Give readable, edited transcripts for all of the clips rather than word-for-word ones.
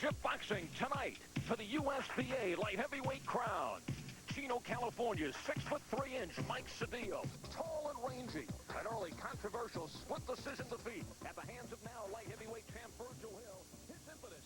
Championship boxing tonight for the USBA light heavyweight crown. Chino, California's 6'3" Mike Sedillo, tall and rangy. An early controversial split decision defeat at the hands of now light heavyweight champ Virgil Hill. His impetus.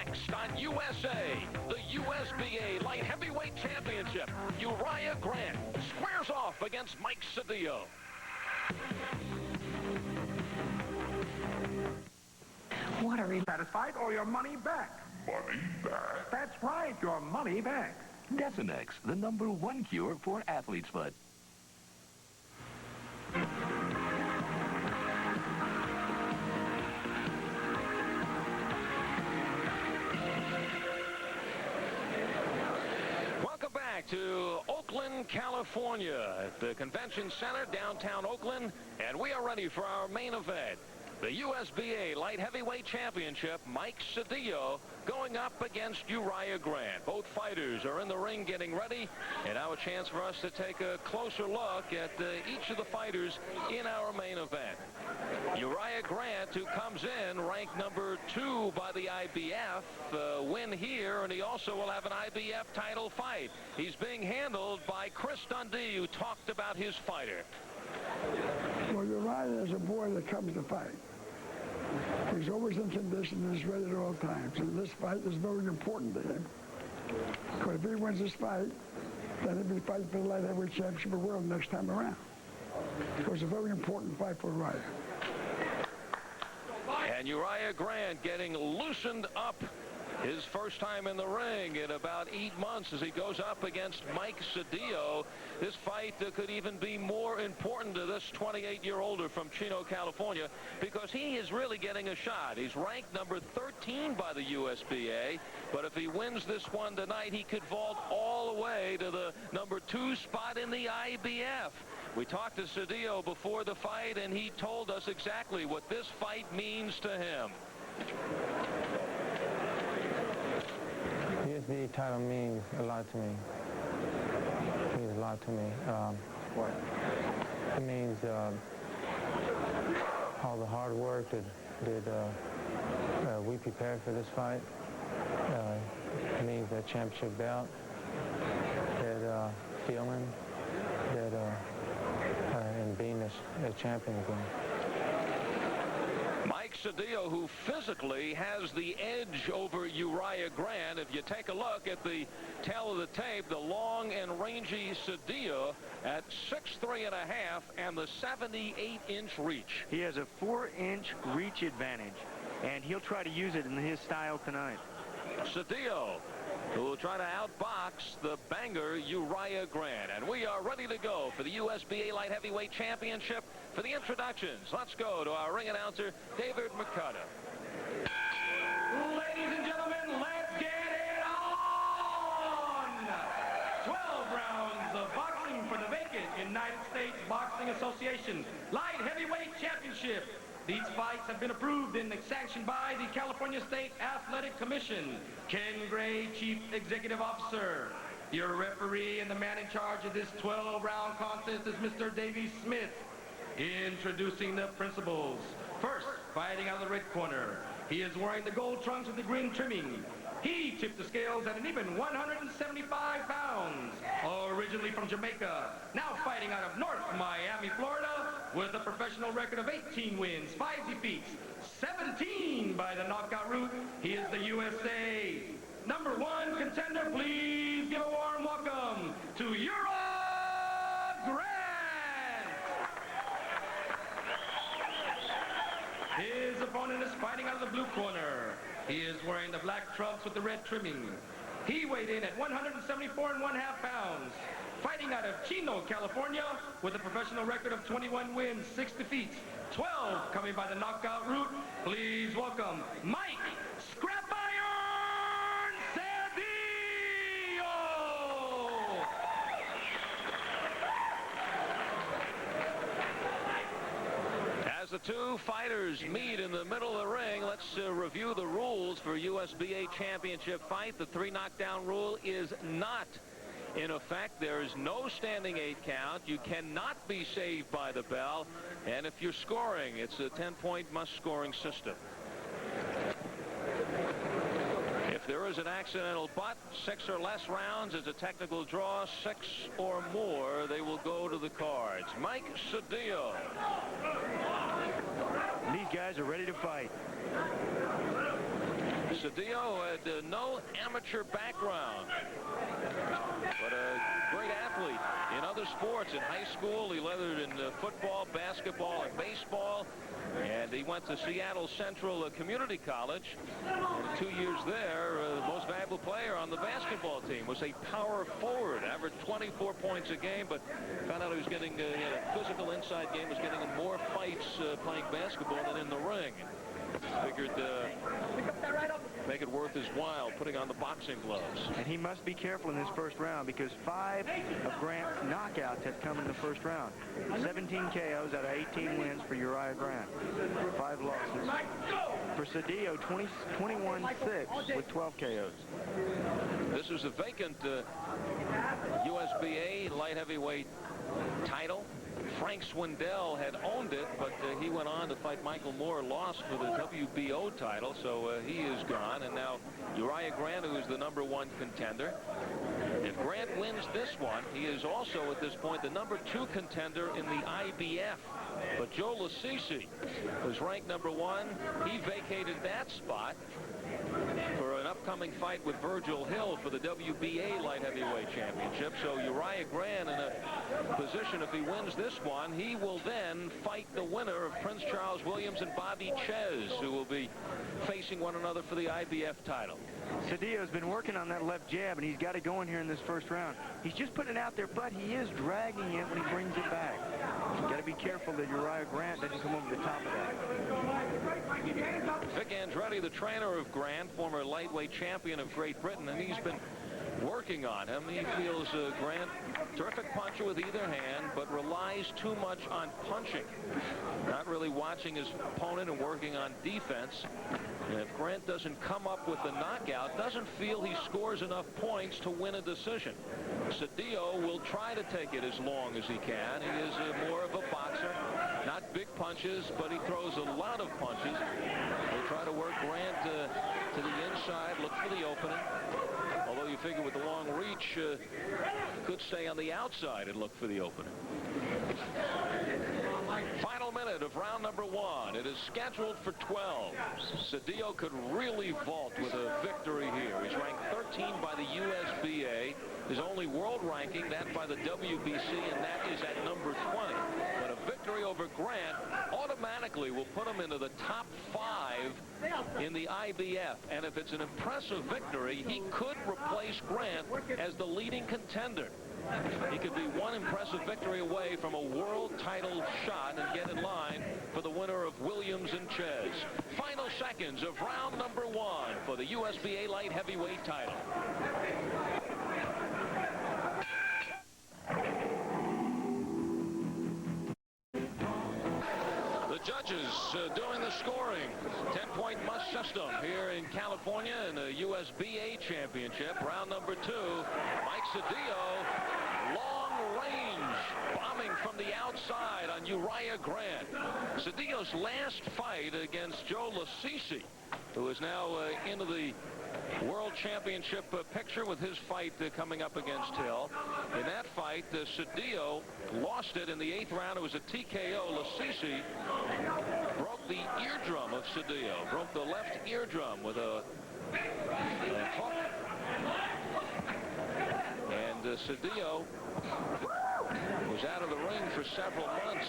Next on USA, the USBA Light Heavyweight Championship, Uriah Grant squares off against Mike Sedillo. What are we satisfied or your money back? Money back? That's right, your money back. Desonex, the #1 cure for athlete's foot. To Oakland, California, at the Convention Center, downtown Oakland, and we are ready for our main event. The USBA Light Heavyweight Championship, Mike Sedillo going up against Uriah Grant. Both fighters are in the ring getting ready, and now a chance for us to take a closer look at each of the fighters in our main event. Uriah Grant, who comes in ranked #2 by the IBF, win here, and he also will have an IBF title fight. He's being handled by Chris Dundee, who talked about his fighter. Well, Uriah is a boy that comes to fight. He's always in condition and he's ready at all times. And this fight is very important to him. Because if he wins this fight, then he'll be fighting for the light heavyweight championship of the world next time around. So it's a very important fight for Uriah. And Uriah Grant getting loosened up his first time in the ring in about 8 months as he goes up against Mike Sedillo. This fight could even be more important to this 28-year-older from Chino, California, because he is really getting a shot. He's ranked #13 by the USBA, but if he wins this one tonight, he could vault all the way to the #2 spot in the IBF. We talked to Sedillo before the fight, and he told us exactly what this fight means to him. USBA title means a lot to me. It means a lot to me. What? It means all the hard work that we prepared for this fight. It means that championship belt, that feeling, that and being a champion again. Mike Sedillo, who physically has the edge over Uriah Grant. If you take a look at the tail of the tape, the long and rangy Sedillo at 6'3½" and the 78-inch reach. He has a 4-inch reach advantage, and he'll try to use it in his style tonight. Sedillo, who will try to outbox the banger Uriah Grant. And we are ready to go for the USBA Light Heavyweight Championship. For the introductions, let's go to our ring announcer, David McCudder. Ladies and gentlemen, let's get it on! 12 rounds of boxing for the vacant United States Boxing Association Light Heavyweight Championship. These fights have been approved and sanctioned by the California State Athletic Commission. Ken Gray, Chief Executive Officer. Your referee and the man in charge of this 12-round contest is Mr. Davey Smith. Introducing the principals. First, fighting out of the red corner. He is wearing the gold trunks with the green trimming. He tipped the scales at an even 175 pounds. Originally from Jamaica, now fighting out of North Miami, Florida, with a professional record of 18 wins, 5 defeats, 17 by the knockout route. He is the USA #1 contender. Please give a warm welcome to Uriah Grant. His opponent is fighting out of the blue corner. He is wearing the black trunks with the red trimming. He weighed in at 174.5 pounds. Fighting out of Chino, California, with a professional record of 21 wins, 6 defeats, 12 coming by the knockout route. Please welcome Mike As the two fighters meet in the middle of the ring, let's review the rules for USBA championship fight. The 3 knockdown rule is not in effect. There is no standing 8 count. You cannot be saved by the bell. And if you're scoring, it's a 10-point must-scoring system. If there is an accidental butt, 6 or less rounds is a technical draw. 6 or more, they will go to the cards. Mike Sedillo. These guys are ready to fight. Sedillo had no amateur background, but a great athlete in other sports. In high school, he leathered in football, basketball, and baseball. And he went to Seattle Central Community College. And 2 years there, the most valuable player on the basketball team, was a power forward, averaged 24 points a game, but found out he was getting a physical inside game, was getting in more fights playing basketball than in the ring. Figured make it worth his while putting on the boxing gloves. And he must be careful in this first round because 5 of Grant's knockouts have come in the first round. 17 KOs out of 18 wins for Uriah Grant. 5 losses. For Sedillo, 21-6 with 12 KOs. This is a vacant USBA light heavyweight title. Frank Swindell had owned it, but he went on to fight Michael Moore, lost for the WBO title, so he is gone. And now Uriah Grant, who is the #1 contender. If Grant wins this one, he is also at this point the #2 contender in the IBF. But Joe Lasisi was ranked #1. He vacated that spot for an upcoming fight with Virgil Hill for the WBA light heavyweight championship. So Uriah Grant in a position, if he wins this one, he will then fight the winner of Prince Charles Williams and Bobby Ches, who will be facing one another for the IBF title. Sedillo's been working on that left jab, and he's got it going here in this first round. He's just putting it out there, but he is dragging it when he brings it back. Got to be careful that Uriah Grant doesn't come over the top of that. Vic Andretti, the trainer of Grant, former lightweight champion of Great Britain, and he's been working on him. He feels Grant, terrific puncher with either hand, but relies too much on punching, not really watching his opponent and working on defense. And if Grant doesn't come up with the knockout, doesn't feel he scores enough points to win a decision. Sedillo will try to take it as long as he can. He is more of a boxer, not big punches, but he throws a lot of punches. They try to work Grant to the inside, look for the opening. Although you figure with the long reach, could stay on the outside and look for the opening. Final minute of round #1. It is scheduled for 12. Sedillo could really vault with a victory here. He's ranked 13 by the USBA. His only world ranking, that by the WBC, and that is at #20. But a victory over Grant automatically will put him into the top 5 in the IBF. And if it's an impressive victory, he could replace Grant as the leading contender. He could be one impressive victory away from a world title shot and get in line for the winner of Williams and Ches. Final seconds of round #1 for the USBA light heavyweight title. The judges doing the scoring. 10-point must system here in California in the USBA championship. Round #2. Mike Sedillo, long range bombing from the outside on Uriah Grant. Sedillo's last fight against Joe Lasisi, who is now into the World Championship picture with his fight coming up against Hill. In that fight, Sedillo lost it in the 8th round. It was a TKO. Lasisi broke the eardrum of Sedillo, broke the left eardrum with a hook. And Sedillo was out of the ring for several months.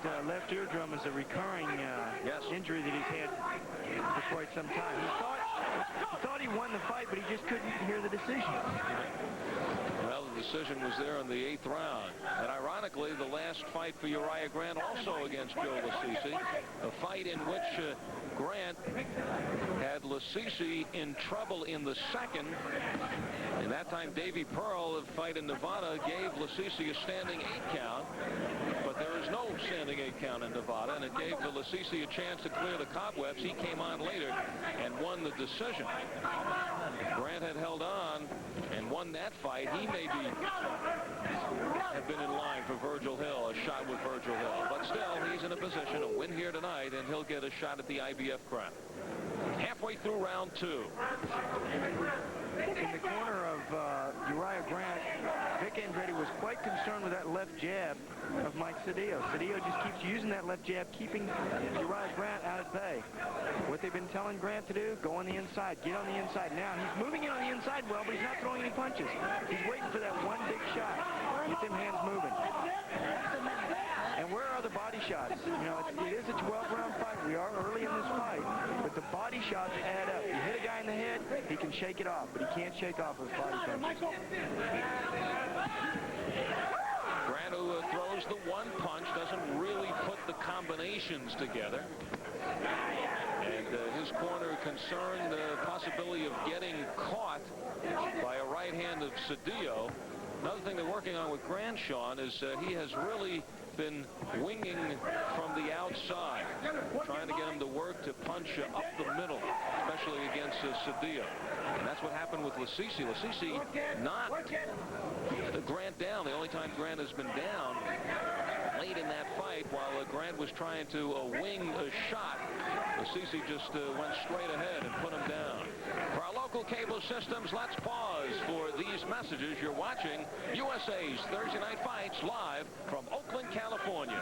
That left eardrum is a recurring injury that he's had for quite some time. He thought he won the fight, but he just couldn't hear the decision. Well, the decision was there in the 8th round. And ironically, the last fight for Uriah Grant also against Joe Lasisi, a fight in which Grant had Lasisi in trouble in the second. And that time, Davey Pearl, the fight in Nevada, gave Lasisi a standing 8 count. But there is no standing 8 count in Nevada, and it gave Lasisi a chance to clear the cobwebs. He came on later and won the decision. Grant had held on and won that fight. He maybe have been in line for Virgil Hill, a shot with Virgil Hill. But still, he's in a position to win here tonight, and he'll get a shot at the IBF crown. Halfway through round 2. In the corner of Uriah Grant, Vic Andretti was quite concerned with that left jab of Mike Sedillo. Sedillo just keeps using that left jab, keeping Uriah Grant out at bay. What they've been telling Grant to do, go on the inside, get on the inside. Now, he's moving in on the inside well, but he's not throwing any punches. He's waiting for that one big shot. Get them hands moving. And where are the body shots? You know, it is a 12-round fight. We are early in this fight, but the body shots add up. You hit a guy in the head, he can shake it off, but he can't shake off his body punches. Grant, who throws the one punch, doesn't really put the combinations together. And his corner concerned the possibility of getting caught by a right hand of Sedillo. Another thing they're working on with Grant, Sean, is he has really been winging from the outside, trying to get him to work to punch up the middle, especially against Sedillo. And that's what happened with Lasisi. Lasisi knocked Grant down. The only time Grant has been down late in that fight, while Grant was trying to wing a shot, Lasisi just went straight ahead and put him down. For our local cable systems, let's pause for these messages. You're watching USA's Thursday Night Fights live from Oakland, California.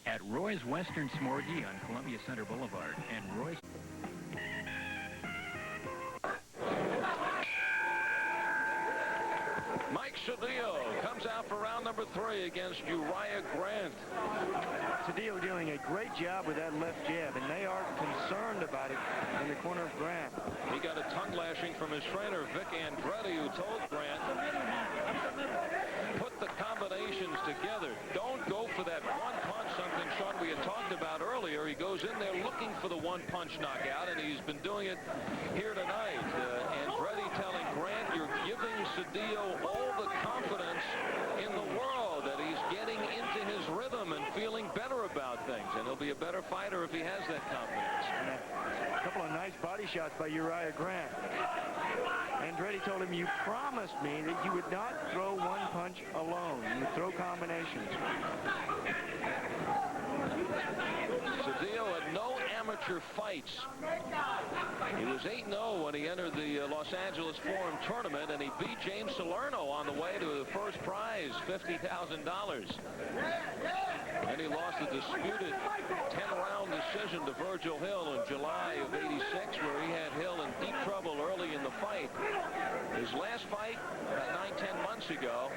At Roy's Western Smorgy on Columbia Center Boulevard and Roy's... Mike Sedillo comes out for round number 3 against Uriah Grant. Sedillo doing a great job with that left jab, and they are concerned about it in the corner of Grant. He got a tongue lashing from his trainer, Vic Andretti, who told Grant, put the combinations together. Don't go for that one punch, something, Sean, we had talked about earlier. He goes in there looking for the one punch knockout, and he's been doing it here tonight. Andretti telling Grant, you're giving Sedillo all the confidence in the world that he's getting into his rhythm and feeling better about things, and he'll be a better fighter if he has that confidence. And a couple of nice body shots by Uriah Grant. Andretti told him, you promised me that you would not throw one punch alone. You would throw combinations. Sedillo had no amateur fights. He was 8-0 when he entered the Los Angeles Forum tournament, and he beat James Salerno on the way to the first prize, $50,000. And he lost a disputed 10-round decision to Virgil Hill in July of '86, where he had Hill in deep trouble early in the fight. His last fight, about 9-10 months ago,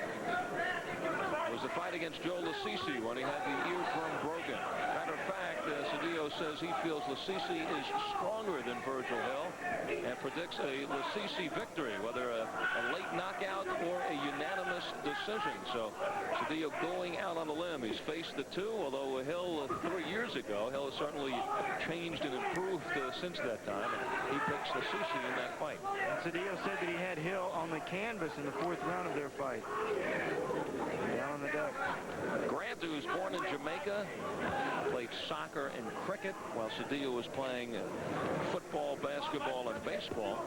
was the fight against Joe Lasisi when he had the eardrum broken. Matter of fact, Sedillo says he feels Lasisi is stronger than Virgil Hill and predicts a Lasisi victory, whether a late knockout or a unanimous decision. So Sedillo going out on the limb. He's faced the two, although Hill 3 years ago, Hill has certainly changed and improved since that time. He picks Lasisi in that fight. And Sedillo said that he had Hill on the canvas in the 4th round of their fight. Down on the deck. Grant, who's born in Jamaica, played soccer and cricket while Sedillo was playing football, basketball, and baseball.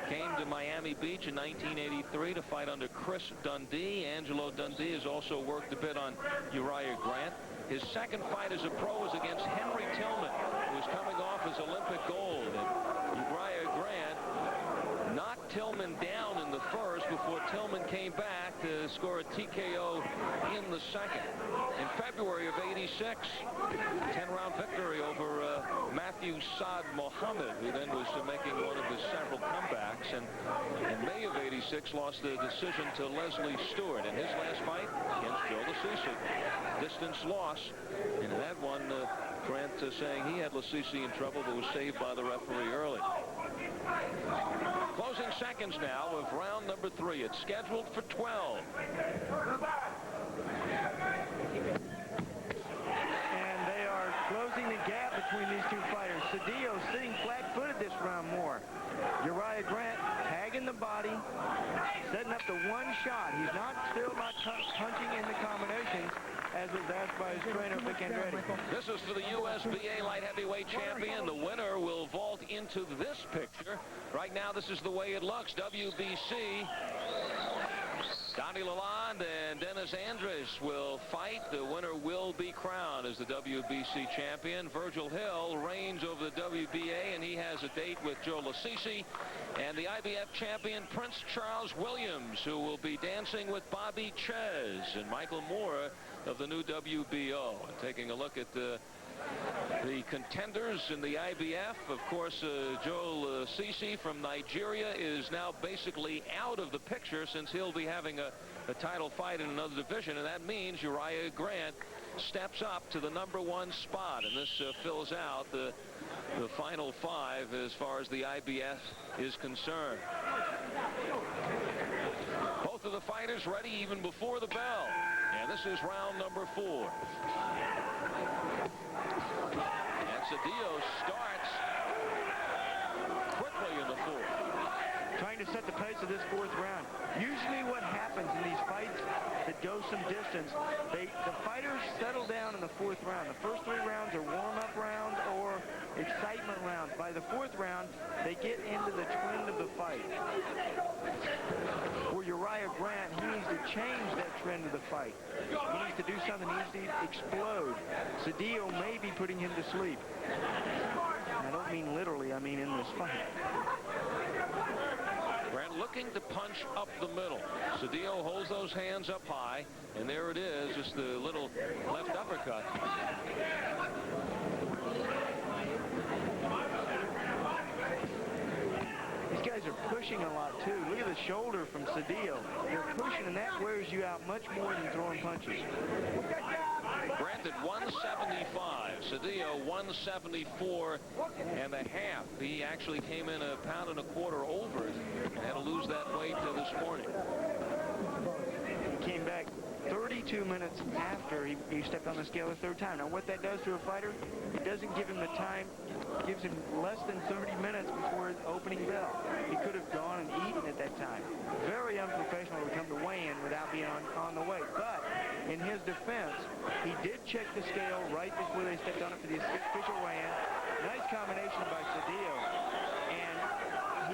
Came to Miami Beach in 1983 to fight under Chris Dundee. Angelo Dundee has also worked a bit on Uriah Grant. His second fight as a pro was against Henry Tillman, who was coming off his Olympic gold. And Uriah Grant knocked Tillman down in the first before Tillman came back to score a TKO in the second. In February of '86, 10-round victory over Matthew Saad Mohammed, who then was making one of his several comebacks. And in May of '86, lost the decision to Leslie Stewart in his last fight against Joe Lasisi. Distance loss. And in that one, Grant saying he had Lasisi in trouble, but was saved by the referee early. Closing seconds now of round number 3. It's scheduled for 12. And they are closing the gap between these two fighters. Sedillo sitting flat Grant tagging the body, setting up the one shot. He's still not punching in the combinations, as was asked by his trainer, Vic Andretti. This is for the USBA light heavyweight champion. The winner will vault into this picture. Right now, this is the way it looks. WBC. Donnie Lalonde and Dennis Andres will fight. The winner will be crowned as the WBC champion. Virgil Hill reigns over the WBA, and he has a date with Joe Lasisi. And the IBF champion, Prince Charles Williams, who will be dancing with Bobby Ches and Michael Moore of the new WBO. Taking a look at the contenders in the IBF, of course, Joe Lasisi from Nigeria is now basically out of the picture since he'll be having a title fight in another division, and that means Uriah Grant steps up to the #1 spot, and this fills out the final 5 as far as the IBF is concerned. Both of the fighters ready even before the bell, and this is round number 4. And Sedillo starts quickly in the 4th. Trying to set the pace of this 4th round. Usually what happens in these fights that go some distance, the fighters settle down in the 4th round. The first 3 rounds are warm-up rounds or excitement rounds. By the 4th round, they get into the trend of the fight. For Uriah Grant, he needs to change that trend of the fight. He needs to do something. He needs to explode. Sedillo may be putting him to sleep. And I don't mean literally, I mean in this fight. Grant looking to punch up the middle. Sedillo holds those hands up high, and there it is, just the little left uppercut. These guys are pushing a lot, too. Look at the shoulder from Sedillo. They're pushing, and that wears you out much more than throwing punches. Grant at 175. Sedillo 174 and a half. He actually came in a pound and a quarter over and had to lose that weight this morning. He came back 32 minutes after he stepped on the scale the 3rd time. Now, what that does to a fighter, it doesn't give him the time, gives him less than 30 minutes before his opening bell. He could have gone and eaten at that time. Very unprofessional to come to weigh-in without being on the weight. But in his defense, he did check the scale right before they stepped on it for the official weigh-in. Nice combination by Sedillo. And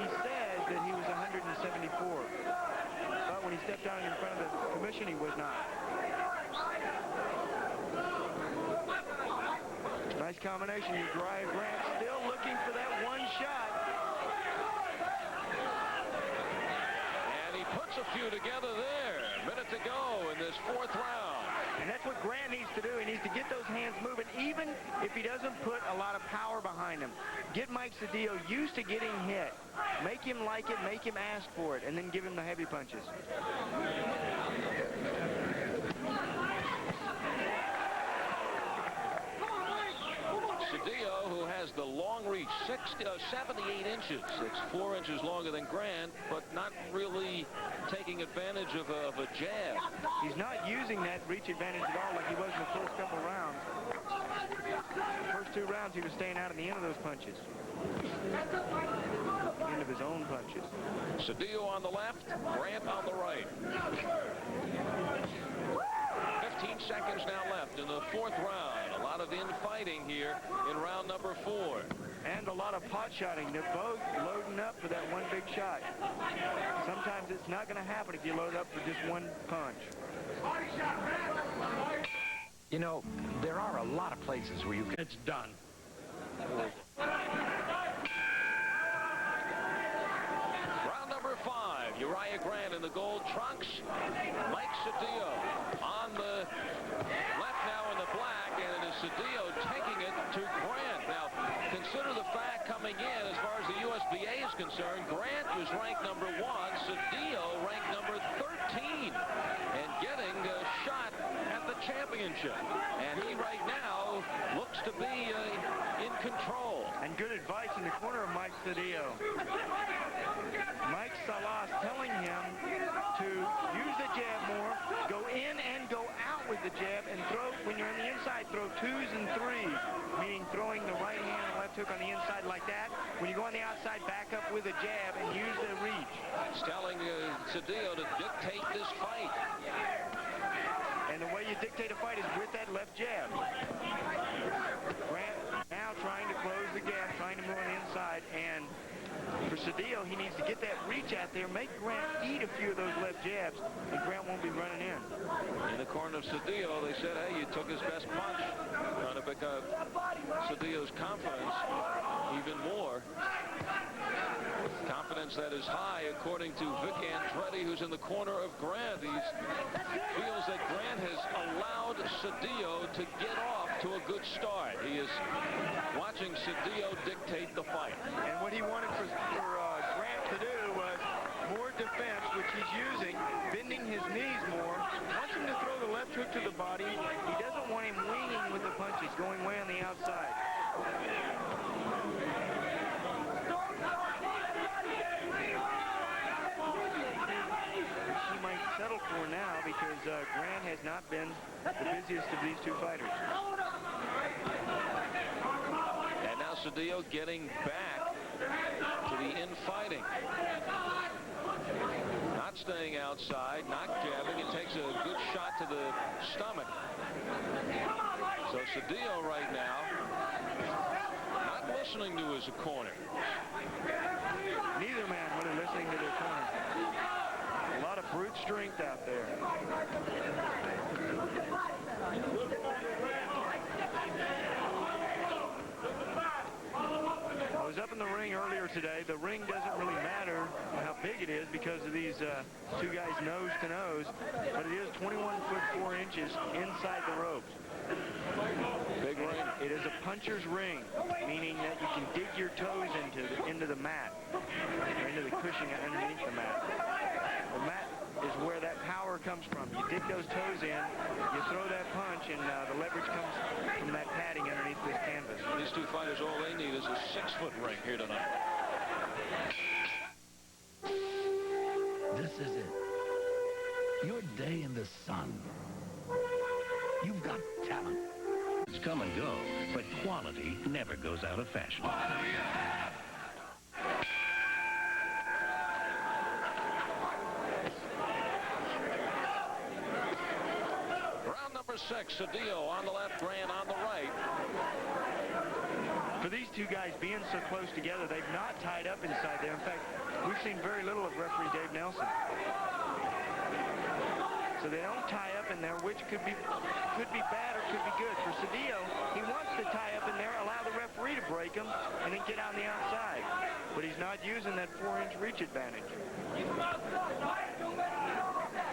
he says that he was 174. But when he stepped down in front of the commission, he was not. Nice combination. Uriah Grant still looking for that one shot. And he puts a few together there. A minute to go in this 4th round. And that's what Grant needs to do. He needs to get those hands moving, even if he doesn't put a lot of power behind him. Get Mike Sedillo used to getting hit. Make him like it, make him ask for it, and then give him the heavy punches. Sedillo, who has the long reach, 78 inches. It's 4 inches longer than Grant, but not really taking advantage of a jab. He's not using that reach advantage at all like he was in the first couple rounds. The first 2 rounds, he was staying out at the end of those punches. The end of his own punches. Sedillo on the left, Grant on the right. 15 seconds now left in the 4th round. A lot of infighting here in round number 4. And a lot of pot-shotting. They're both loading up for that one big shot. Sometimes it's not going to happen if you load up for just one punch. You know, there are a lot of places where you can... It's done. Round number 5. Uriah Grant in the gold trunks. Mike Sedillo on the left now in the black, and it is Sedillo taking it to Grant. Now, consider the fact coming in, as far as the USBA is concerned, Grant was ranked number 1, Sedillo ranked number 13, and getting a shot at the championship. And he right now looks to be in control. And good advice in the corner of Mike Sedillo. Mike Salas telling him to use the jab more, go in and go out with the jab, and throw when you're on the inside. throw 2s and 3s, meaning throwing the right hand and left hook on the inside like that. When you go on the outside, back up with a jab and use the reach. He's telling Sedillo to dictate this fight. And the way you dictate a fight is with that left jab. Grant now trying to close the gap, trying to move on the inside, and for Sedillo, he needs to get that reach out there, make Grant eat a few of those left jabs, and Grant won't be running in. In the corner of Sedillo, they said, hey, you took his best punch. Trying to pick up Sedillo's confidence even more. Confidence that is high, according to Vic Andretti, who's in the corner of Grant. He feels that Grant has allowed Sedillo to get off to a good start. He is watching Sedillo dictate the fight. And what he wanted for Grant to do was more defense, which he's using, bending his knees more. Wants him to throw the left hook to the body. He doesn't want him winging with the punches, going way on the outside. He might settle for now because Grant has not been the busiest of these two fighters. And now Sedillo getting back to the infighting. Not staying outside, not jabbing. It takes a good shot to the stomach. So Sedillo right now not listening to his corner. Neither man really listening to their corner. A lot of brute strength out there. I was up in the ring earlier today. The ring doesn't really matter how big it is because of these two guys nose to nose, but it is 21 foot 4 inches inside the ropes. Big ring. It is a puncher's ring, meaning that you can dig your toes into the mat, or into the cushion underneath the mat. The mat is where that power comes from. You dig those toes in, you throw that punch, and the leverage comes from that padding underneath this canvas. These two fighters, all they need is a 6-foot ring here tonight. This is it. Your day in the sun. You've got talent. It's come and go, but quality never goes out of fashion. Round number 6, Sedillo on the left, Grant on the right. For these two guys being so close together, they've not tied up inside there. In fact, we've seen very little of referee Dave Nelson. So they don't tie up in there, which could be bad or could be good. For Sedillo, he wants to tie up in there, allow the referee to break him, and then get on the outside. But he's not using that 4-inch reach advantage.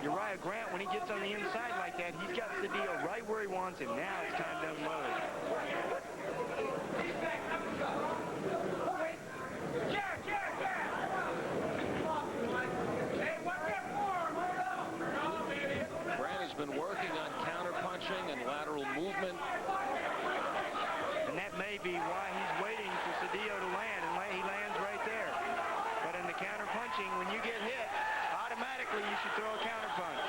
Uriah Grant, when he gets on the inside like that, he's got Sedillo right where he wants him. Now it's time to unload. Been working on counter-punching and lateral movement. And that may be why he's waiting for Sedillo to land, and he lands right there. But in the counter-punching, when you get hit, automatically you should throw a counter-punch.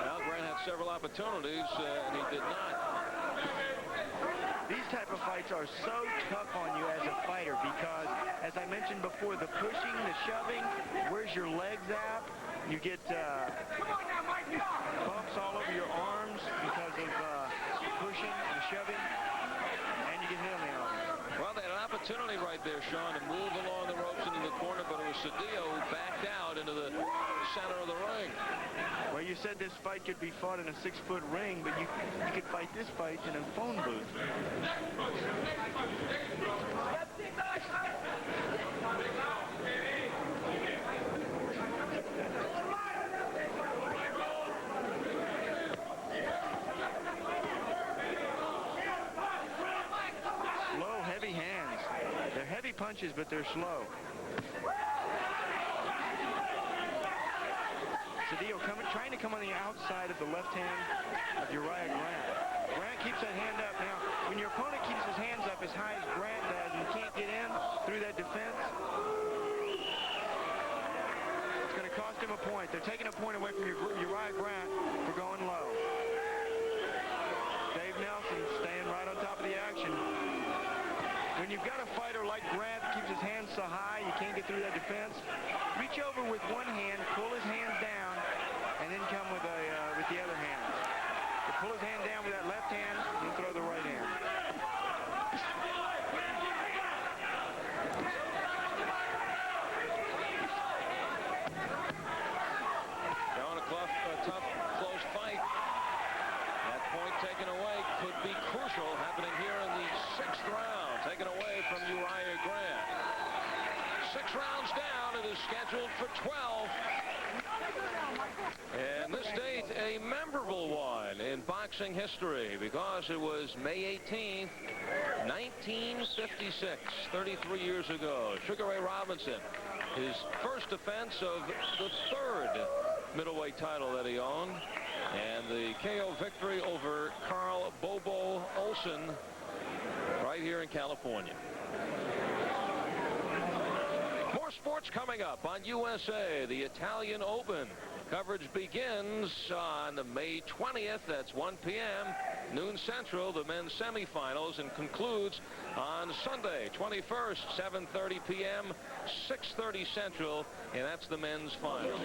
Well, Grant had several opportunities, and he did not. These type of fights are so tough on you as a fighter because, as I mentioned before, the pushing, the shoving, where's your legs out? You get bumps all over your arms because of pushing and shoving, and you get hit on the arms. Well, they had an opportunity right there, Sean, to move along the ropes into the corner, but it was Sedillo who backed out into the center of the ring. Well, you said this fight could be fought in a 6-foot ring, but you could fight this fight in a phone booth. Slow, heavy hands. They're heavy punches, but they're slow. Sedillo trying to come on the outside of the left hand of Uriah Grant. Grant keeps that hand up. Now, when your opponent keeps his hands up as high as Grant does and you can't get in through that defense, it's going to cost him a point. They're taking a point away from Uriah Grant for going low. Dave Nelson staying right on top of the action. When you've got a fighter like Grant that keeps his hands so high, you can't get through that defense, reach over with one hand, pull his hands down, and then come with the other hand. So pull his hand down with that left hand, and throw the right hand. Tough, close fight. That point taken away could be crucial, happening here in the 6th round, taken away from Uriah Grant. 6 rounds down, it is scheduled for 12. And this date, a memorable one in boxing history, because it was May 18th, 1956, 33 years ago. Sugar Ray Robinson, his first defense of the 3rd middleweight title that he owned, and the KO victory over Carl Bobo Olsen right here in California. More sports coming up on USA. The Italian Open coverage begins on May 20th. That's 1 p.m. noon Central, the men's semifinals, and concludes on Sunday 21st, 7:30 p.m., 6:30 Central, and that's the men's final.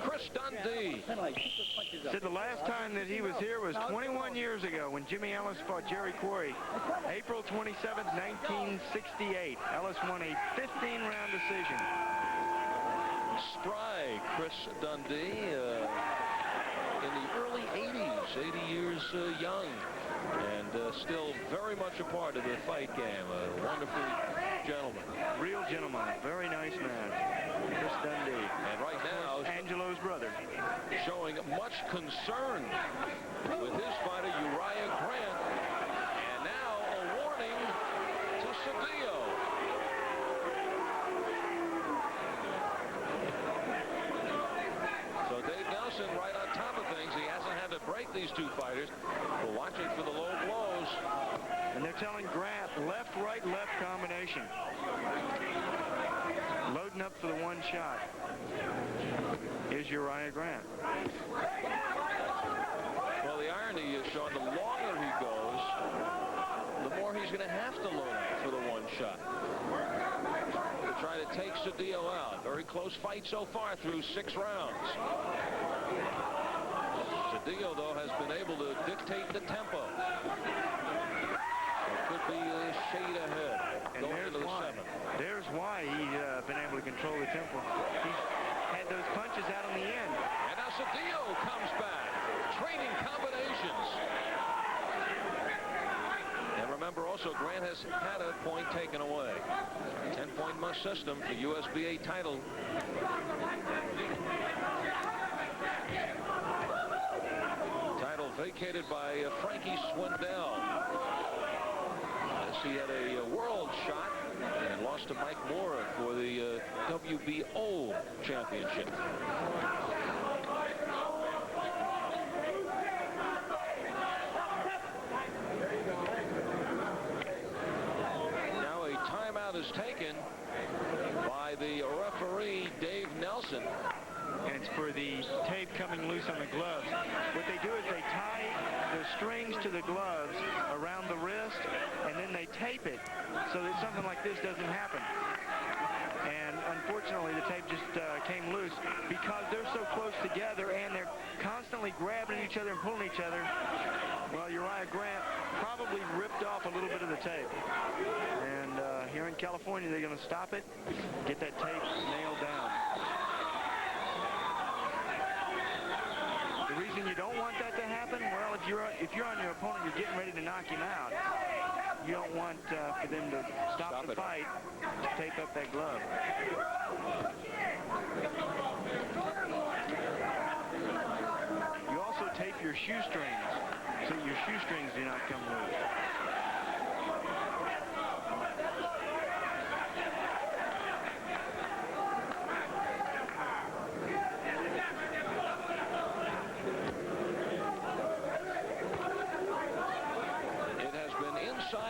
Chris Dundee said the last time that he was here was 21 years ago when Jimmy Ellis fought Jerry Quarry, April 27th, 1968. Ellis won a 15-round decision. Spry Chris Dundee in the early 80s, 80 years young, and still very much a part of the fight game. A wonderful gentleman. Real gentleman. Very nice man. Chris Dundee. And right now, Angelo's brother. Showing much concern with his fighter, Uriah Grant. And now a warning to Sedillo. So Dave Nelson right on top of things. He hasn't had to break these two fighters. We're watching for the low blows. And they're telling Grant left, right, left combination. Loading up for the one shot is Uriah Grant. Well, the irony is, Sean, the longer he goes, the more he's going to have to load up for the one shot. They're trying to take Sedillo out. Very close fight so far through 6 rounds. Sedillo, though, has been able to dictate the tempo. It could be a shade ahead. And going to the 7th. There's why he's been able to control the tempo. He's had those punches out on the end. And now Sedillo comes back. Training combinations. And remember also, Grant has had a point taken away. 10-point must system for USBA title. Title vacated by Frankie Swindell. As he had a world shot and lost to Mike Mora for the WBO championship. Now a timeout is taken by the referee, Dave Nelson. And it's for the tape coming loose on the gloves. What they do is they tie the strings to the gloves around the wrist, and then they tape it so that something like this doesn't happen. And unfortunately, the tape just came loose because they're so close together and they're constantly grabbing each other and pulling each other. Well, Uriah Grant probably ripped off a little bit of the tape. And here in California, they're going to stop it, get that tape nailed down. The reason you don't want that to happen, well, if you're on your opponent, you're getting ready to knock him out. You don't want for them to stop the fight to tape up that glove. You also tape your shoestrings so your shoestrings do not come loose.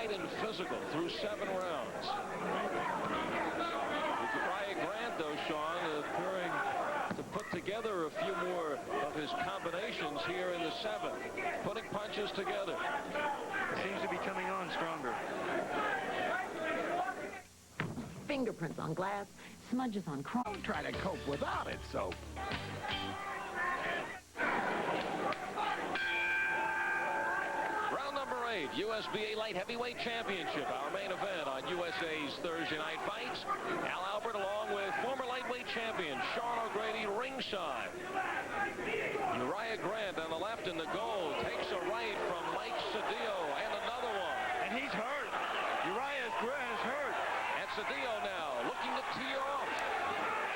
And physical through 7 rounds. Uriah Grant, though, Sean, appearing to together a few more of his combinations here in the 7th, putting punches together. Seems to be coming on stronger. Fingerprints on glass, smudges on chrome. Try to cope without it, Soap. Round number 8, USBA Light Heavyweight Championship. Our main event on USA's Thursday Night Fights. Al Albert along with former lightweight champion Sean O'Grady ringside. Uriah Grant on the left in the goal takes a right from Mike Sedillo, and another one. And he's hurt. Uriah Grant is hurt. And Sedillo now looking to tee off.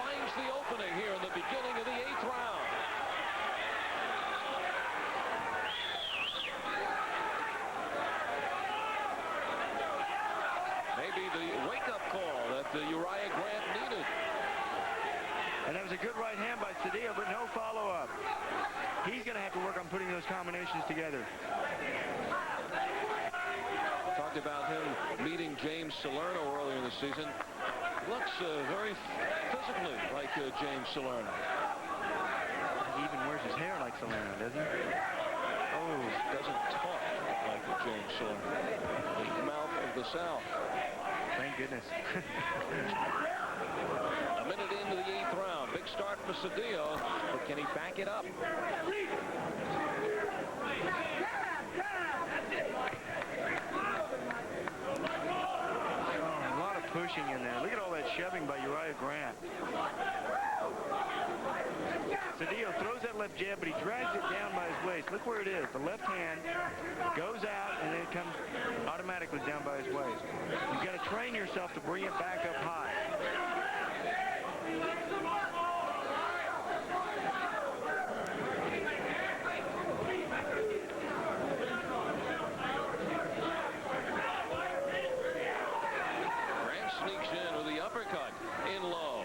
Finds the opening here in the beginning of the 8th round. Maybe the wake-up call that Uriah Grant needed. And that was a good right hand by Sedillo, but no follow-up. He's going to have to work on putting those combinations together. Talked about him meeting James Salerno earlier in the season. Looks very physically like James Salerno. He even wears his hair like Salerno, doesn't he? Oh, doesn't talk like James Salerno. The mouth of the South. Thank goodness. A minute into the 8th round. Big start for Sedillo, but can he back it up? Oh, a lot of pushing in there. Look at all that shoving by Uriah Grant. Sedillo throws that left jab, but he drags it down by his waist. Look where it is. The left hand goes out, and then it comes automatically down by his waist. You've got to train yourself to bring it back up high. Grant sneaks in with the uppercut in low.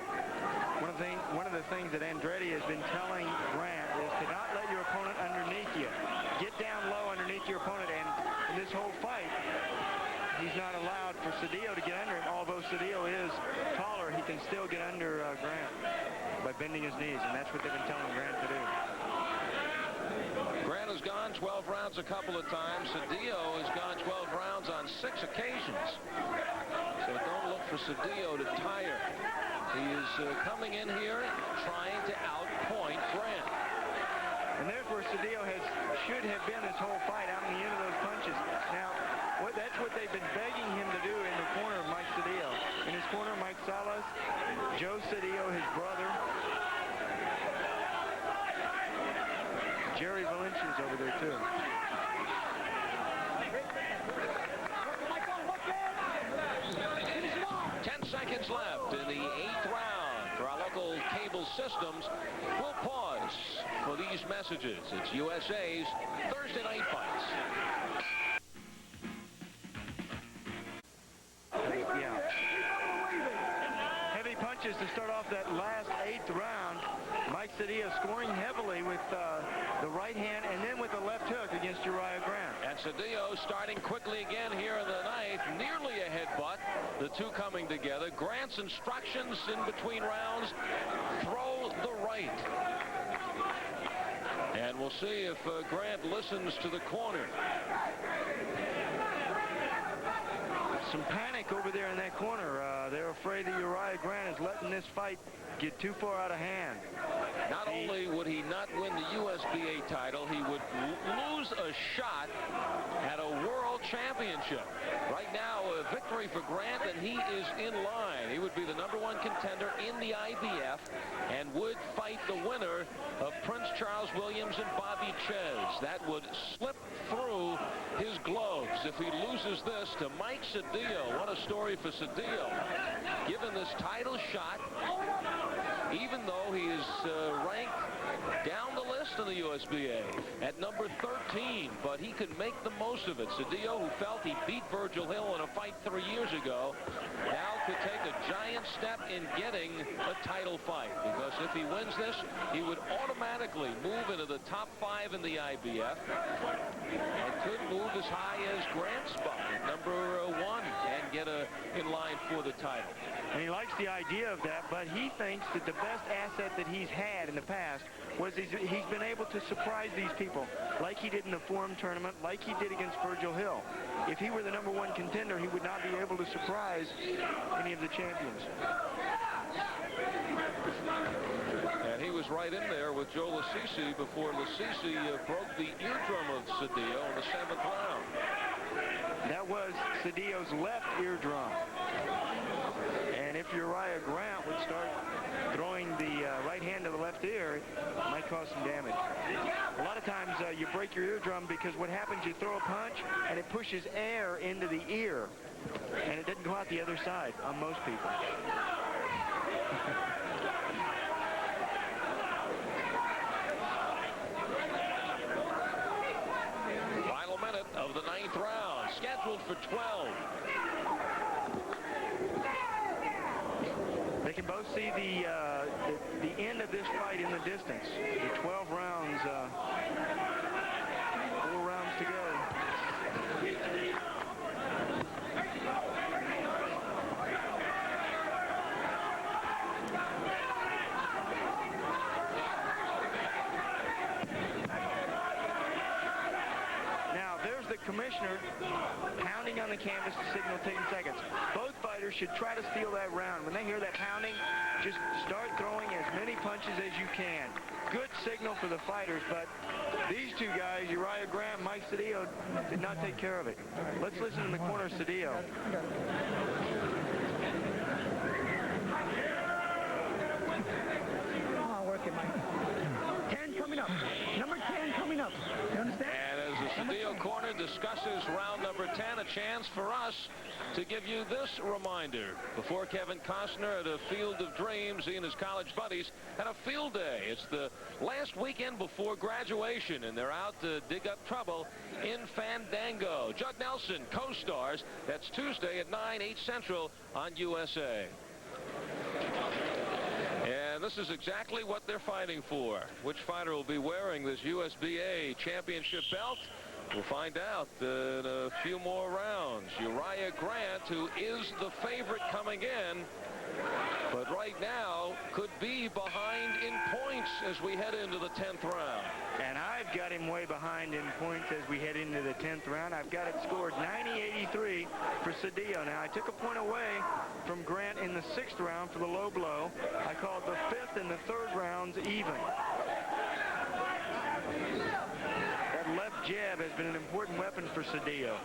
One of the things that Andretti has been telling Grant is to not let your opponent underneath you. Get down low underneath your opponent, and in this whole fight, he's not allowed for Sedillo to get under him. Although Sedillo is taller, he can still get under Grant by bending his knees, and that's what they've been telling Grant to do. Grant has gone 12 rounds a couple of times. Sedillo has gone 12 rounds on 6 occasions. So don't look for Sedillo to tire. He is coming in here trying to outpoint Grant. And there's where Sedillo should have been this whole fight, out in the end of those punches. Now, that's what they've been begging him to do in the corner of Mike Sedillo. In his corner, Mike Salas, Joe Sedillo, his brother. Jerry Valencia's over there, too. Seconds left in the 8th round for our local cable systems. We'll pause for these messages. It's USA's Thursday Night Fights. Yeah. Heavy punches to start off that last 8th round. Mike Sedillo scoring heavily with the right hand and then with the left hook against Uriah Grant. And Sedillo starting quickly again here in the 9th. Nearly a headbutt. The two coming together. Grant's instructions in between rounds: throw the right. And we'll see if Grant listens to the corner. Some panic over there in that corner. They're afraid that Uriah Grant is letting this fight get too far out of hand. Not only would he not win the USBA title, he would lose a shot at a world championship. Right now, a victory for Grant, and he is in line. He would be the #1 contender in the IBF and would fight the winner of Prince Charles Williams and Bobby Ches. That would slip through his gloves if he loses this to Mike Sedillo. What a story for Sedillo. Given this title shot, even though he is ranked down the list in the USBA at number 13, but he could make the most of it. Sedillo, who felt he beat Virgil Hill in a fight 3 years ago, now could take a giant step in getting a title fight, because if he wins this, he would automatically move into the top 5 in the IBF and could move as high as Grant's spot at number 1 and get in line for the title. And he likes the idea of that, but he thinks that the best asset that he's had in the past was he's been able to surprise these people, like he did in the Forum tournament, like he did against Virgil Hill. If he were the number 1 contender, he would not be able to surprise any of the champions. And he was right in there with Joe Lasisi before Lasisi broke the eardrum of Sedillo in the 7th round. That was Sedillo's left eardrum. And if Uriah Grant would start throwing the right hand to the left ear, it might cause some damage. A lot of times you break your eardrum because what happens, you throw a punch and it pushes air into the ear, and it doesn't go out the other side on most people. Final minute of the 9th round, scheduled for 12. They can both see the end of this fight in the distance. The 12 rounds, 4 rounds to go. Now, there's the commissioner pounding on the canvas to signal 10 seconds. Both fighters should try to steal that round. When they hear that pounding, just start throwing as many punches as you can. Good signal for the fighters, but these two guys, Uriah Grant and Mike Sedillo, did not take care of it. Let's listen in the corner of Sedillo. Come on, work it, Mike. 10 coming up. Number 10 coming up. You understand? And as the Sedillo corner discusses round number 10, a chance for us to give you this reminder. Before Kevin Costner at a Field of Dreams, he and his college buddies had a field day. It's the last weekend before graduation, and they're out to dig up trouble in Fandango. Judd Nelson co-stars. That's Tuesday at 9, 8 Central on USA. And this is exactly what they're fighting for. Which fighter will be wearing this USBA championship belt? We'll find out in a few more rounds. Uriah Grant, who is the favorite coming in, but right now could be behind in points as we head into the 10th round. And I've got him way behind in points as we head into the 10th round. I've got it scored 90-83 for Sedillo. Now, I took a point away from Grant in the 6th round for the low blow. I called the 5th and the 3rd rounds even. That left jab has been an important weapon for Sedillo.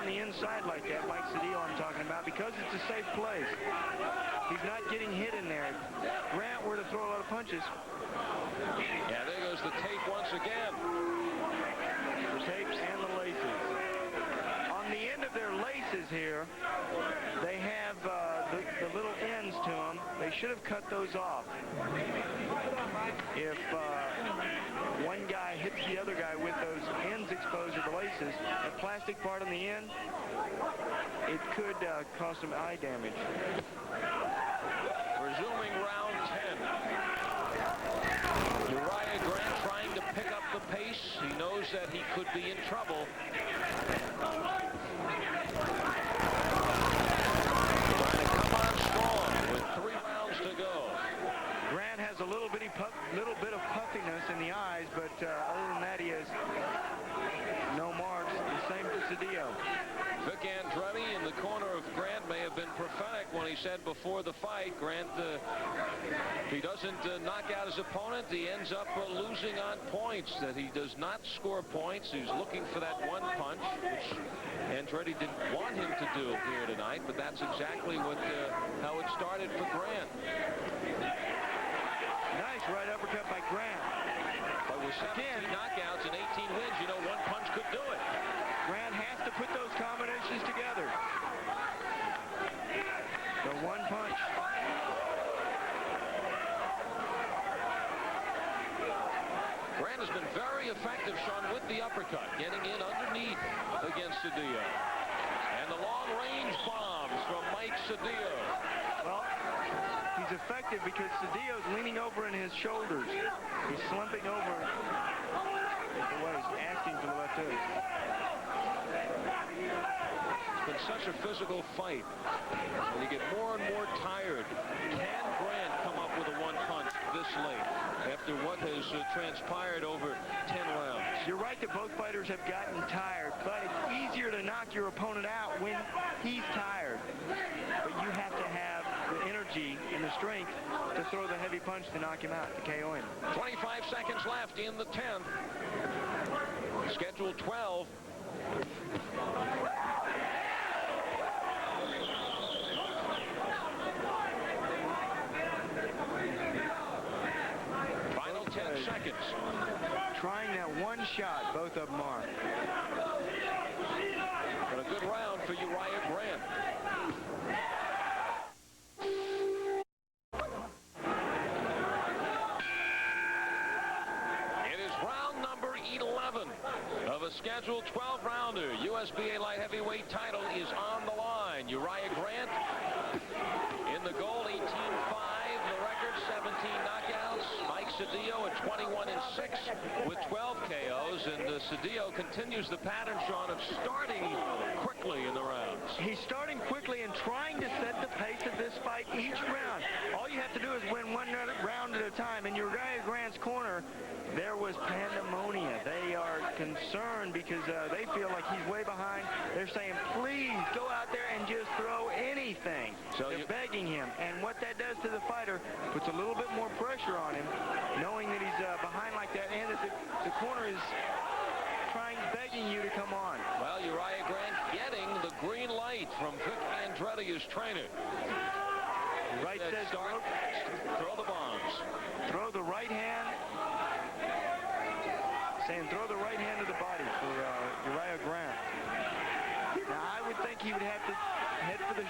Inside like that, Mike Sedillo I'm talking about, because it's a safe place. He's not getting hit in there. Grant were to throw a lot of punches. Yeah, there goes the tape once again. The tapes and the laces. On the end of their laces here, they have the little ends to them. They should have cut those off. If one guy hits the other guy with those ends exposed to the laces, that plastic part on the end, it could cause some eye damage. Resuming round 10. Uriah Grant trying to pick up the pace. He knows that he could be in trouble. Trying to come on strong with 3 rounds to go. Grant has a little bit of puffiness in the eyes, but other than that, he has no marks. The same for Sedillo. Vic Andretti in the corner of Grant may have been prophetic when he said before the fight, Grant, if he doesn't knock out his opponent, he ends up losing on points, that he does not score points. He's looking for that one punch, which Andretti didn't want him to do here tonight, but that's exactly how it started for Grant. Nice right uppercut by Grant. But with 17 knockouts and 18 wins, you know, one punch could do it. Grant has to put the uppercut, getting in underneath against Sedillo. And the long-range bombs from Mike Sedillo. Well, he's effective because Sedillo's leaning over in his shoulders. He's slumping over the waist, asking for the left hook. It's been such a physical fight. And you get more and more tired. Can Grant come up with a one punch this late after what has transpired over 10 rounds? You're right that both fighters have gotten tired, but it's easier to knock your opponent out when he's tired. But you have to have the energy and the strength to throw the heavy punch to knock him out, to KO him. 25 seconds left in the 10th. Scheduled 12. Final 10 seconds. Trying that one shot, both of them are. But a good round for Uriah Grant. It is round number 11 of a scheduled 12-rounder. USBA light heavyweight title is on the line. Uriah Grant in the goal, 18-5. The record, 17 knockouts. Mike Sedillo at 21-6 with 12 KOs. And Sedillo continues the pattern, Sean, of starting quickly in the rounds. He's starting quickly and trying to set the pace of this fight each round. All you have to do is win one round at a time. In Uriah Grant's corner, there was pandemonia. They are concerned because they feel like he's way behind. They're saying, please go out there and just throw anything. So they're begging him. And what that does to the fighter puts a little bit more pressure on him, knowing that he's behind like that, and that the corner is begging you to come on. Well, Uriah Grant getting the green light from Vic Andretti, his trainer. Right says throw the bombs. Throw the right hand. Saying throw the right hand to the body for Uriah Grant. Now, I would think he would have to head for the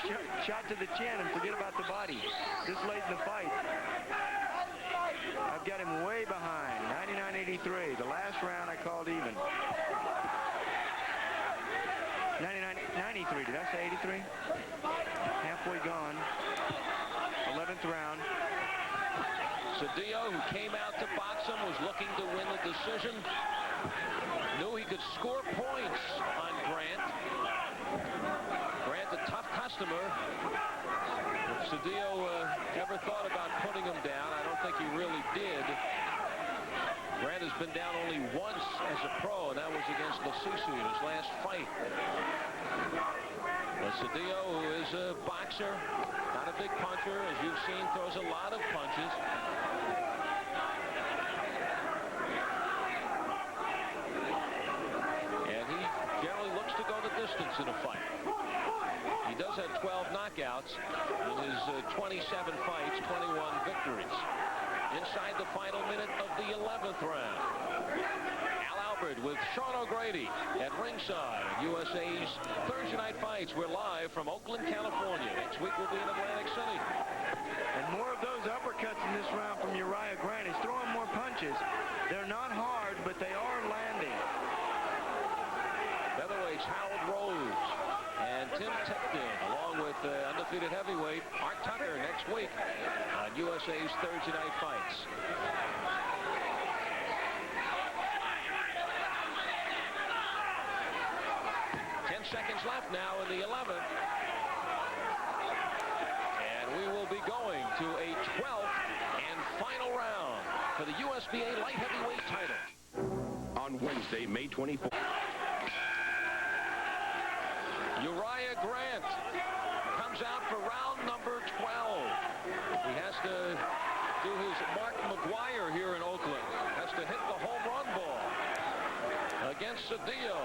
shot to the chin and forget about the body this late in the fight. I've got him way behind, 99-83. The last round I called even. 99-93, did I say 83? Halfway gone. 11th round. Sedillo, who came out to box him, was looking to win the decision. Knew he could score points on Grant. Grant, a tough customer. If Sedillo ever thought about putting him down, I don't think he really did. Grant has been down only once as a pro, and that was against Lasisi in his last fight. But Sedillo, who is a boxer, not a big puncher, as you've seen, throws a lot of punches. And he generally looks to go the distance in a fight. He does have 12 knockouts in his 27 fights, 21 victories. Inside the final minute of the 11th round. Al Albert with Sean O'Grady at ringside. USA's Thursday Night Fights. We're live from Oakland, California. Next week we'll be in Atlantic City. And more of those uppercuts in this round from Uriah Grant. He's throwing more punches. They're not hard, but they are landing. Featherweights Harold Rose and Tim Tipton, along with undefeated heavyweight Art Tucker next week on USA's Thursday Night Fights. Seconds left now in the 11th. And we will be going to a 12th and final round for the USBA light heavyweight title. On Wednesday, May 24th. Uriah Grant comes out for round number 12. He has to do his Mark McGuire here in Oakland. Has to hit the home run ball against Sedillo.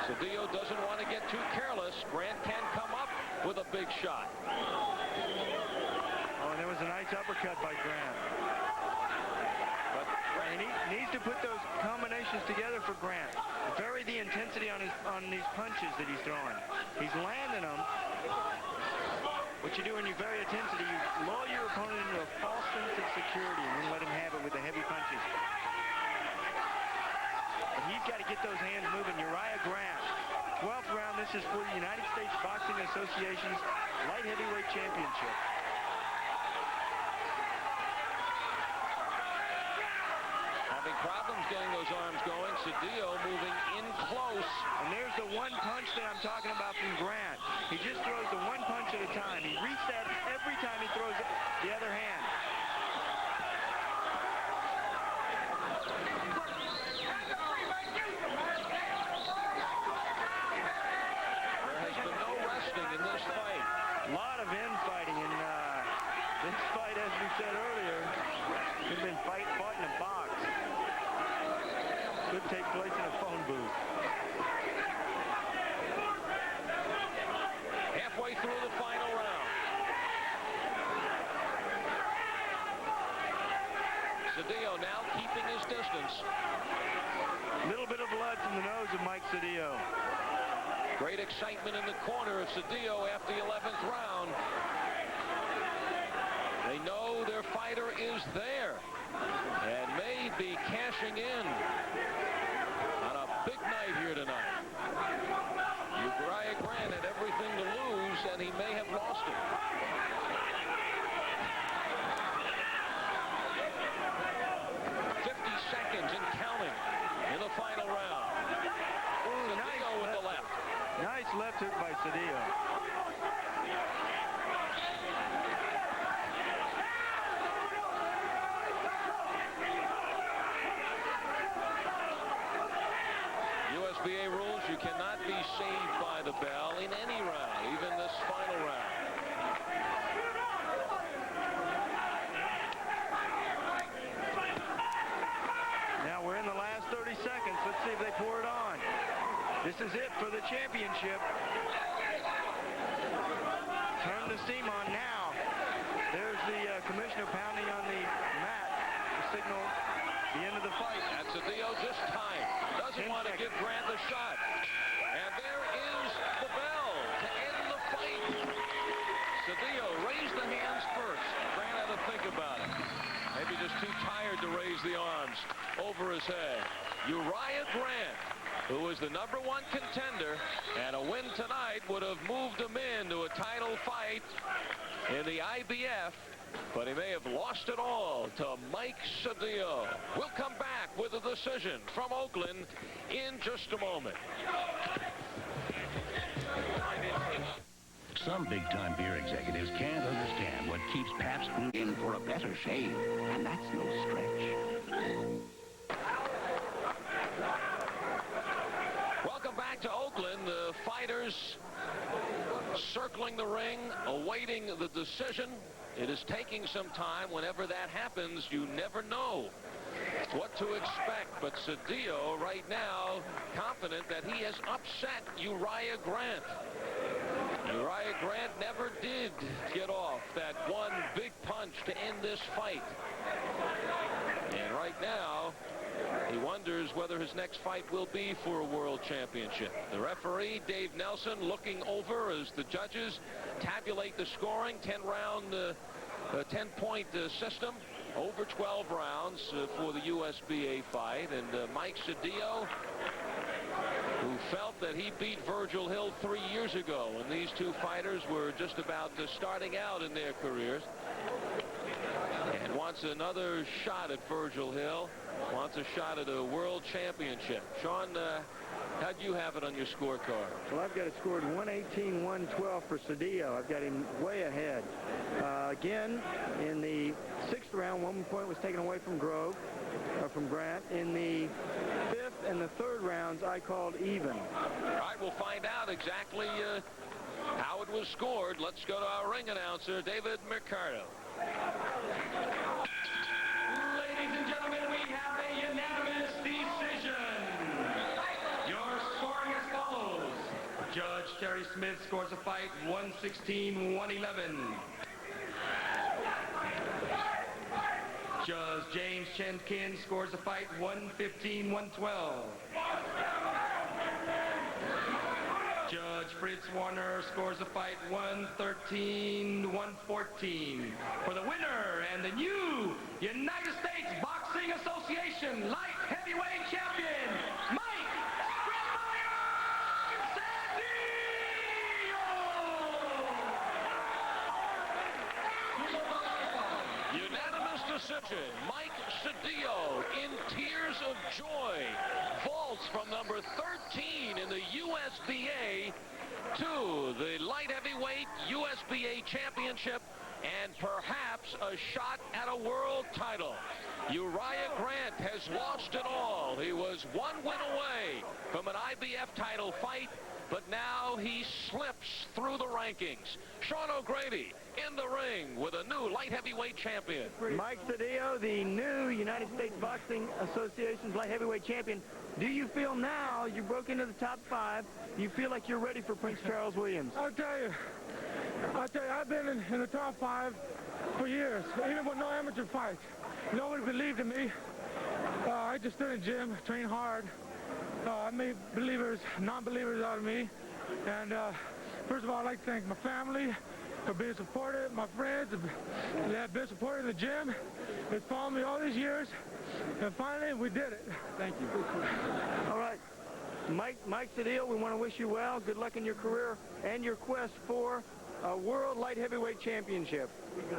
Sedillo doesn't want to get too careless. Grant can come up with a big shot. Oh, and there was a nice uppercut by Grant. And he needs to put those combinations together for Grant. Vary the intensity on these punches that he's throwing. He's landing them. What you do when you vary intensity, you lull your opponent into a false sense of security and then let him have it with the heavy punches. he's got to get those hands moving. Uriah Grant, 12th round. This is for the United States Boxing Association's light heavyweight championship. Having problems getting those arms going. Sedillo moving in close. And there's the one punch that I'm talking about from Grant. He just throws the one punch at a time. He resets every time he throws the other hand. There has been no resting in this fight. A lot of infighting in this fight, as we said earlier. Could have been fought in a box. Could take place in a phone booth. Halfway through the final round. Sedillo now keeping his distance. Little bit of blood from the nose of Mike Sedillo. Great excitement in the corner of Sedillo after the 11th round. They know their fighter is there and may be cashing in on a big night here tonight. Uriah Grant had everything to lose, and he may have lost it. Seconds and counting in the final round. Ooh, Sedillo with the left. Nice left hook by Sedillo. USBA rules, you cannot be saved by the bell in any round, even this final round. Now we're in the last 30 seconds. Let's see if they pour it on. This is it for the championship. Turn the steam on now. There's the commissioner pounding on the mat to signal the end of the fight. And Sedillo just time. Doesn't want to give Grant the shot. And there is the bell to end the fight. Sedillo raised the hands first. Grant had to think about it. Maybe just too tired to raise the arms over his head. Uriah Grant, who was the #1 contender, and a win tonight would have moved him into a title fight in the IBF, but he may have lost it all to Mike Sedillo. We'll come back with a decision from Oakland in just a moment. Some big-time beer executives can't understand what keeps Pabst in for a better shave, and that's no stretch. Welcome back to Oakland. The fighters circling the ring, awaiting the decision. It is taking some time. Whenever that happens, you never know what to expect. But Sedillo right now confident that he has upset Uriah Grant. Uriah Grant never did get off that one big punch to end this fight. And right now, he wonders whether his next fight will be for a world championship. The referee, Dave Nelson, looking over as the judges tabulate the scoring. 10-point system over 12 rounds for the USBA fight. And Mike Sedillo, who felt that he beat Virgil Hill 3 years ago when these two fighters were just about starting out in their careers, and wants another shot at Virgil Hill, wants a shot at a world championship. Sean, how'd you have it on your scorecard? Well, I've got it scored 118-112 for Sedillo. I've got him way ahead. Again, in the 6th round, 1 point was taken away from Grant. In the 5th and the 3rd rounds, I called even. All right, we'll find out exactly how it was scored. Let's go to our ring announcer, David Mercado. Ladies and gentlemen, we have a unanimous decision. Your scoring as follows. Judge Terry Smith scores a fight 116-111. Judge James Chenkin scores a fight 115-112. Judge Fritz Warner scores a fight 113-114. For the winner and the new United States Boxing Association light heavyweight champion, Mike attention, Mike Sedillo, in tears of joy, vaults from number 13 in the USBA to the light heavyweight USBA championship and perhaps a shot at a world title. Uriah Grant has lost it all. He was one win away from an IBF title fight, but now he slips through the rankings. Sean O'Grady in the ring with a new light heavyweight champion. Mike Sedillo, the new United States Boxing Association's light heavyweight champion. Do you feel now you broke into the top 5, you feel like you're ready for Prince Charles Williams? I'll tell you, I've been in the top 5 for years, even with no amateur fights. Nobody believed in me. I just stood in the gym, trained hard. I made believers, non-believers out of me. And first of all, I'd like to thank my family for being supportive, my friends that have been supportive in the gym. It's followed me all these years, and finally we did it. Thank you. All right, Mike Sedillo, we want to wish you well. Good luck in your career and your quest for a World Light Heavyweight Championship.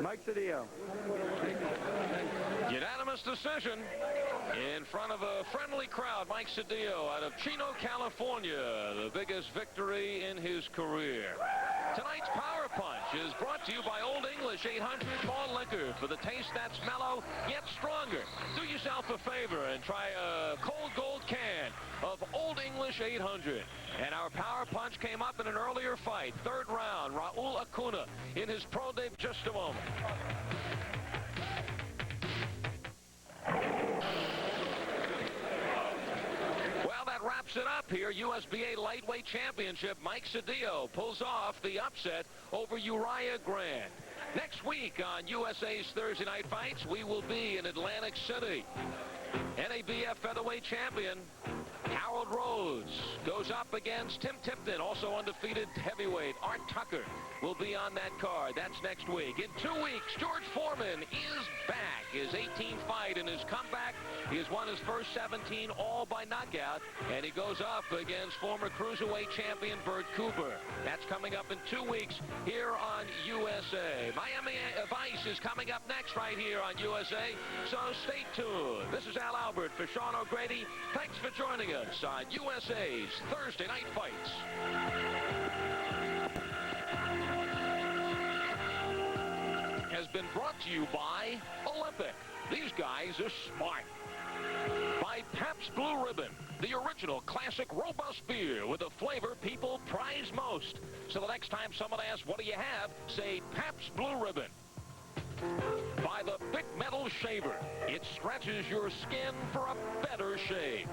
Mike Sedillo. Unanimous decision in front of a friendly crowd. Mike Sedillo out of Chino, California, the biggest victory in his career. Tonight's Power Punch is brought to you by Old English 800 malt liquor for the taste that's mellow yet stronger. Do yourself a favor and try a cold gold can of Old English 800. And our Power Punch came up in an earlier fight. Third round, Raul Acuna in his pro debut. Just a moment. Well, that wraps it up here. USBA Lightweight Championship. Mike Sedillo pulls off the upset over Uriah Grant. Next week on USA's Thursday Night Fights, we will be in Atlantic City. NABF featherweight champion Harold Rhodes goes up against Tim Tipton, also undefeated heavyweight. Art Tucker will be on that card. That's next week. In 2 weeks, George Foreman is back. His 18th fight in his comeback. He has won his first 17 all by knockout, and he goes up against former cruiserweight champion Bert Cooper. That's coming up in 2 weeks here on USA. Miami Vice is coming up next right here on USA, so stay tuned. This is Al Albert for Sean O'Grady. Thanks for joining us on USA's Thursday Night Fights. Has been brought to you by Olympic. These guys are smart. By Pabst Blue Ribbon, the original classic robust beer with the flavor people prize most. So the next time someone asks, what do you have? Say Pabst Blue Ribbon. By the Big Metal Shaver. It scratches your skin for a better shave.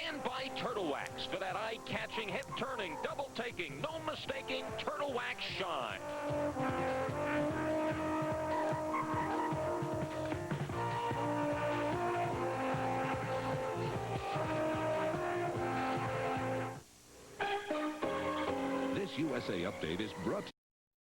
And by Turtle Wax for that eye-catching, head-turning, double-taking, no mistaking Turtle Wax shine. This USA Update is brought to you